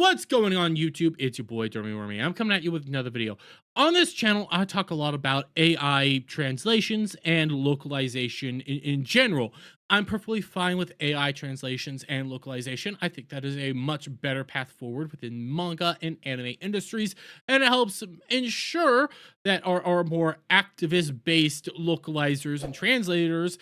What's going on YouTube? It's your boy Dermy Wormy. I'm coming at you with another video. On this channel, I talk a lot about AI translations and localization in general. I'm perfectly fine with AI translations and localization. I think that is a much better path forward within manga and anime industries, and it helps ensure that our more activist-based localizers and translators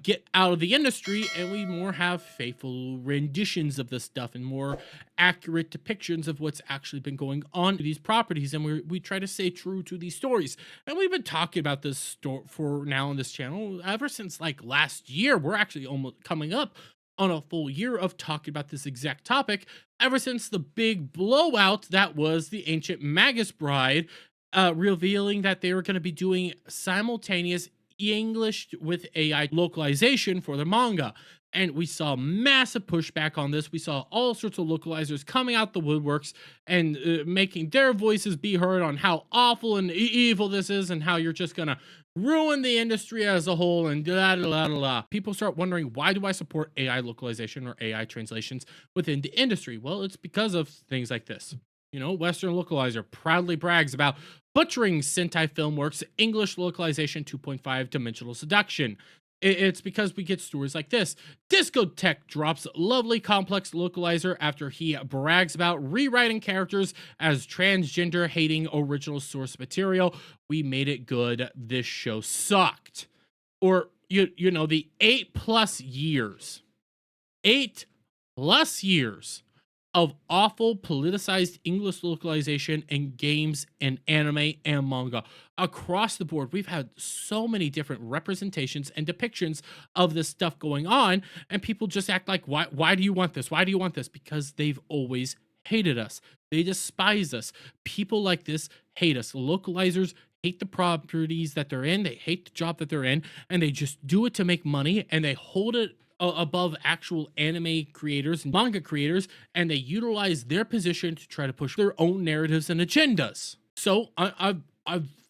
get out of the industry, and we more have faithful renditions of this stuff and more accurate depictions of what's actually been going on to these properties, and we try to stay true to these stories. And we've been talking about this story for now on this channel ever since like last year. We're actually almost coming up on a full year of talking about this exact topic, ever since the big blowout that was the Ancient Magus Bride, revealing that they were going to be doing simultaneous English with AI localization for the manga. And we saw massive pushback on this. We saw all sorts of localizers coming out the woodworks and making their voices be heard on how awful and evil this is, and how you're just gonna ruin the industry as a whole, and da da da da da. People start wondering, why do I support AI localization or AI translations within the industry? Well, it's because of things like this. You know, Western Localizer proudly brags about butchering Sentai Filmworks' English localization 2.5 Dimensional Seduction. It's because we get stories like this. Discotech drops lovely complex localizer after he brags about rewriting characters as transgender hating original source material. We made it good. This show sucked. Or, you know, the 8+ years of awful politicized English localization in games and anime and manga. Across the board, we've had so many different representations and depictions of this stuff going on, and people just act like, why do you want this? Why do you want this? Because they've always hated us. They despise us. People like this hate us. Localizers hate the properties that they're in, they hate the job that they're in, and they just do it to make money, and they hold it above actual anime creators and manga creators, and they utilize their position to try to push their own narratives and agendas. So I'm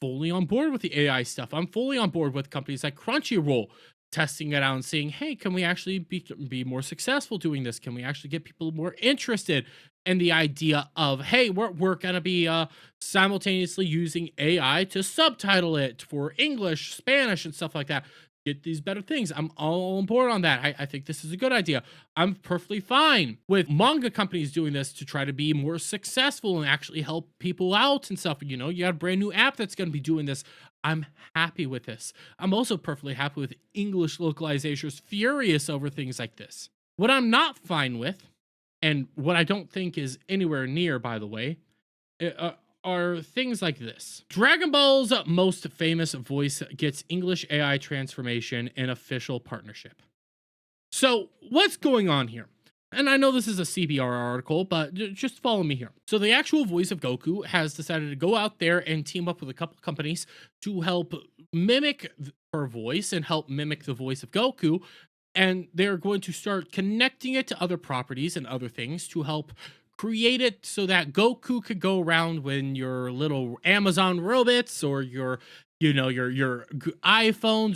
fully on board with the AI stuff. I'm fully on board with companies like Crunchyroll testing it out and saying, hey, can we actually be more successful doing this? Can we actually get people more interested in the idea of, hey, we're going to be simultaneously using AI to subtitle it for English, Spanish, and stuff like that. Get these better things. I'm all on board on that. I think this is a good idea. I'm perfectly fine with manga companies doing this to try to be more successful and actually help people out and stuff. You know, you got a brand new app that's going to be doing this. I'm happy with this. I'm also perfectly happy with English localizers furious over things like this. What I'm not fine with, and what I don't think is anywhere near, by the way, are things like this. Dragon Ball's most famous voice gets English AI transformation in official partnership. So what's going on here? And I know this is a CBR article, but just follow me here. So the actual voice of Goku has decided to go out there and team up with a couple companies to help mimic her voice and help mimic the voice of Goku. And they're going to start connecting it to other properties and other things to help create it so that Goku could go around when your little Amazon robots or your iPhones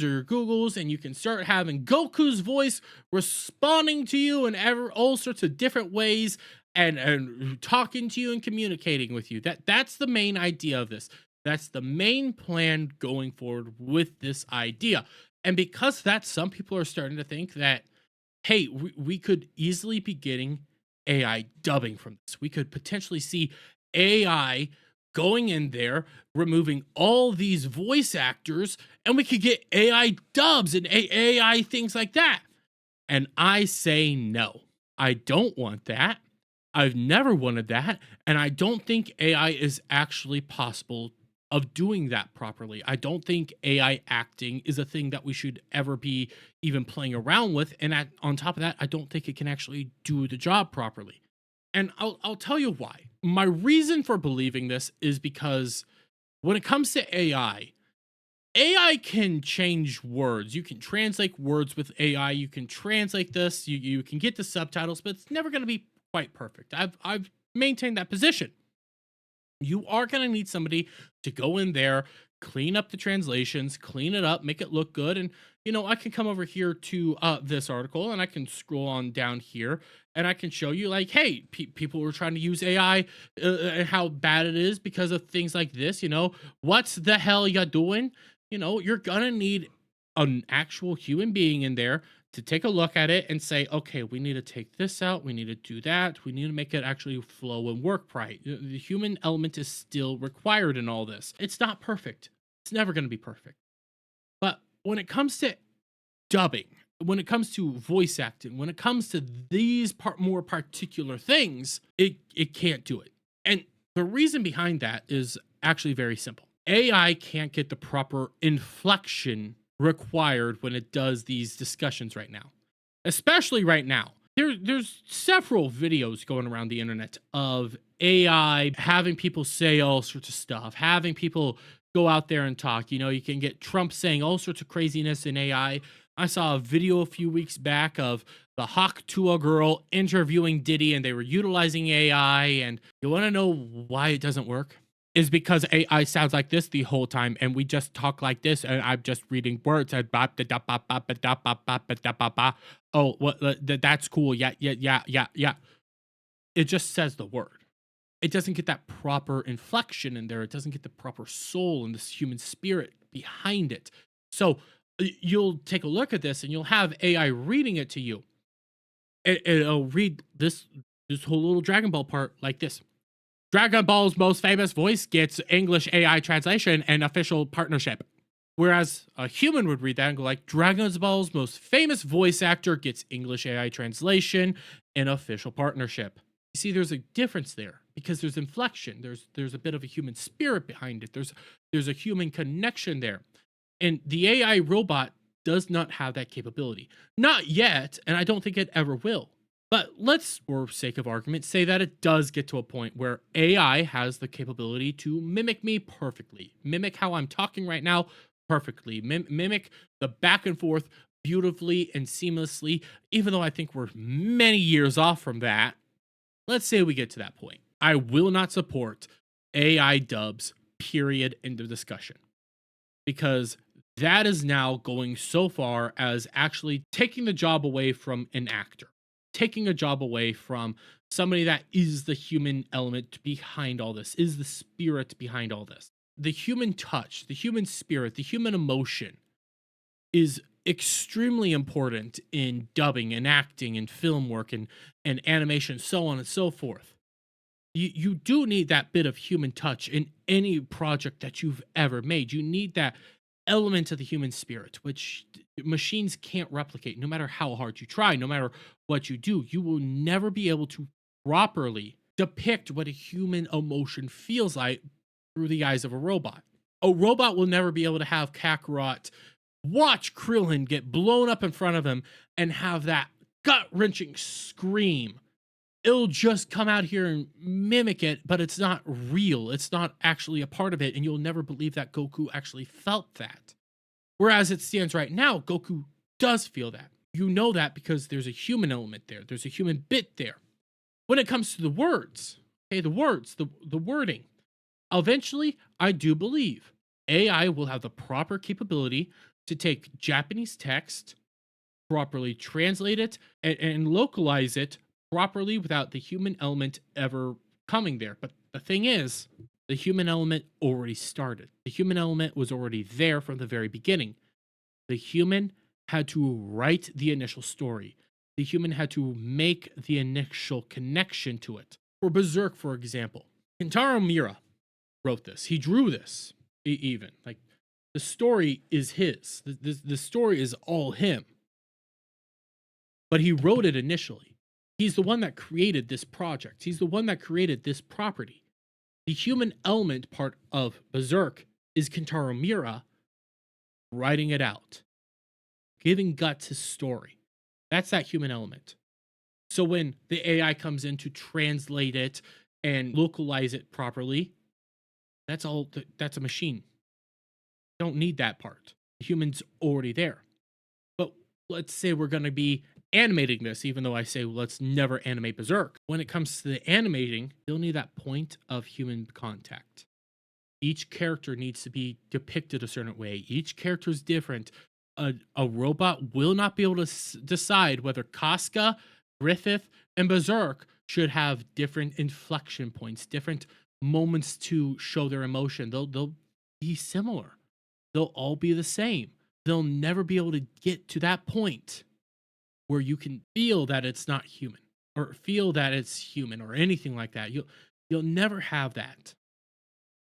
or your Googles, and you can start having Goku's voice responding to you in all sorts of different ways, and talking to you and communicating with you. That's the main idea of this. That's the main plan going forward with this idea. And because that, some people are starting to think that, hey, we could easily be getting AI dubbing from this. We could potentially see AI going in there, removing all these voice actors, and we could get AI dubs and AI things like that. And I say no. I don't want that. I've never wanted that, and I don't think AI is actually possible of doing that properly. I don't think AI acting is a thing that we should ever be even playing around with. And on top of that, I don't think it can actually do the job properly. And I'll tell you why. My reason for believing this is because when it comes to AI can change words. You can translate words with AI. You can translate this. You can get the subtitles, but it's never going to be quite perfect. I've maintained that position. You are going to need somebody to go in there, clean up the translations, clean it up, make it look good. And, I can come over here to this article and I can scroll on down here and I can show you, like, hey, people were trying to use AI and how bad it is because of things like this. What's the hell you doing? You're going to need an actual human being in there to take a look at it and say, okay, we need to take this out, we need to do that, we need to make it actually flow and work right. The human element is still required in all this. It's not perfect. It's never going to be perfect. But when it comes to dubbing, when it comes to voice acting, when it comes to these more particular things, it can't do it. And the reason behind that is actually very simple. AI can't get the proper inflection required when it does these discussions right now. Especially right now. There's several videos going around the internet of AI having people say all sorts of stuff, having people go out there and talk. You can get Trump saying all sorts of craziness in AI. I saw a video a few weeks back of the Hawk Tuah girl interviewing Diddy, and they were utilizing AI. And you want to know why it doesn't work? Is because AI sounds like this the whole time, and we just talk like this, and I'm just reading words. Oh, what? That's cool. Yeah, yeah, yeah, yeah, yeah. It just says the word. It doesn't get that proper inflection in there. It doesn't get the proper soul and this human spirit behind it. So you'll take a look at this, and you'll have AI reading it to you. It'll read this whole little Dragon Ball part like this. Dragon Ball's most famous voice gets English AI translation and official partnership. Whereas a human would read that and go like, Dragon Ball's most famous voice actor gets English AI translation and official partnership. You see, there's a difference there because there's inflection. There's a bit of a human spirit behind it. There's a human connection there. And the AI robot does not have that capability. Not yet, and I don't think it ever will. But let's, for sake of argument, say that it does get to a point where AI has the capability to mimic me perfectly, mimic how I'm talking right now perfectly, mimic the back and forth beautifully and seamlessly, even though I think we're many years off from that. Let's say we get to that point. I will not support AI dubs, period, end of discussion. Because that is now going so far as actually taking the job away from an actor, taking a job away from somebody that is the human element behind all this, is the spirit behind all this. The human touch, the human spirit, the human emotion is extremely important in dubbing and acting and film work and animation, so on and so forth. You do need that bit of human touch in any project that you've ever made. You need that element of the human spirit, which machines can't replicate. No matter how hard you try, no matter what you do, you will never be able to properly depict what a human emotion feels like through the eyes of a robot. A robot will never be able to have Kakarot watch Krillin get blown up in front of him and have that gut-wrenching scream. It'll just come out here and mimic it, but it's not real. It's not actually a part of it, and you'll never believe that Goku actually felt that. Whereas it stands right now, Goku does feel that. You know that because there's a human element there. There's a human bit there. When it comes to the words, okay, the words, the wording, eventually, I do believe AI will have the proper capability to take Japanese text, properly translate it, and localize it properly without the human element ever coming there. But the thing is, the human element already started. The human element was already there from the very beginning. The human had to write the initial story. The human had to make the initial connection to it. For Berserk, for example, Kentaro Miura wrote this. He drew this, even. Like, the story is his. The story is all him. But he wrote it initially. He's the one that created this project. He's the one that created this property. The human element part of Berserk is Kentaro Miura writing it out, giving gut to story. That's that human element. So when the AI comes in to translate it and localize it properly, that's a machine. You don't need that part. The human's already there. But let's say we're going to be animating this, even though I say let's never animate Berserk. When it comes to the animating, you'll need that point of human contact. Each character needs to be depicted a certain way. Each character is different. A robot will not be able to decide whether Casca, Griffith, and Berserk should have different inflection points, different moments to show their emotion. They'll be similar. They'll all be the same. They'll never be able to get to that point where you can feel that it's not human or feel that it's human or anything like that. You'll never have that.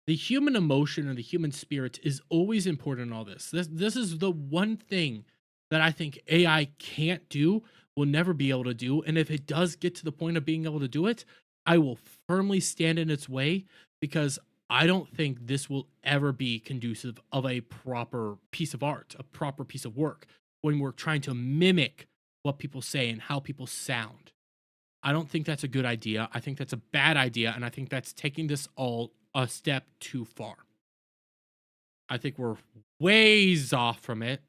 The human emotion and the human spirit is always important in all this. This is the one thing that I think AI can't do, will never be able to do. And if it does get to the point of being able to do it, I will firmly stand in its way because I don't think this will ever be conducive of a proper piece of art, a proper piece of work when we're trying to mimic what people say and how people sound. I don't think that's a good idea. I think that's a bad idea. And I think that's taking this all a step too far. I think we're ways off from it.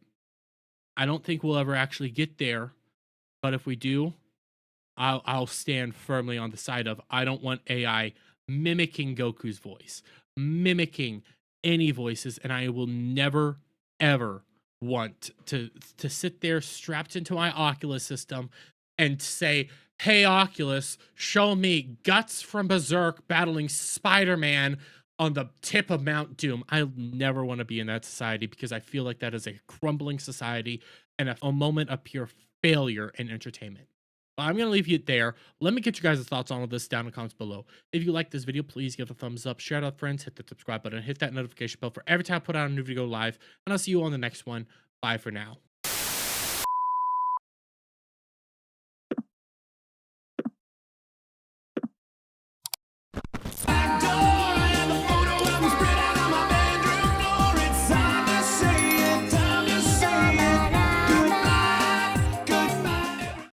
I don't think we'll ever actually get there. But if we do, I'll stand firmly on the side of I don't want AI mimicking Goku's voice, mimicking any voices, and I will never, ever want to sit there strapped into my Oculus system and say, hey, Oculus, show me Guts from Berserk battling Spider-Man on the tip of Mount Doom. I never want to be in that society because I feel like that is a crumbling society and a moment of pure failure in entertainment. But I'm going to leave you there. Let me get you guys' thoughts on all this down in the comments below. If you like this video, please give it a thumbs up, share it with friends, hit the subscribe button, hit that notification bell for every time I put out a new video live, and I'll see you on the next one. Bye for now.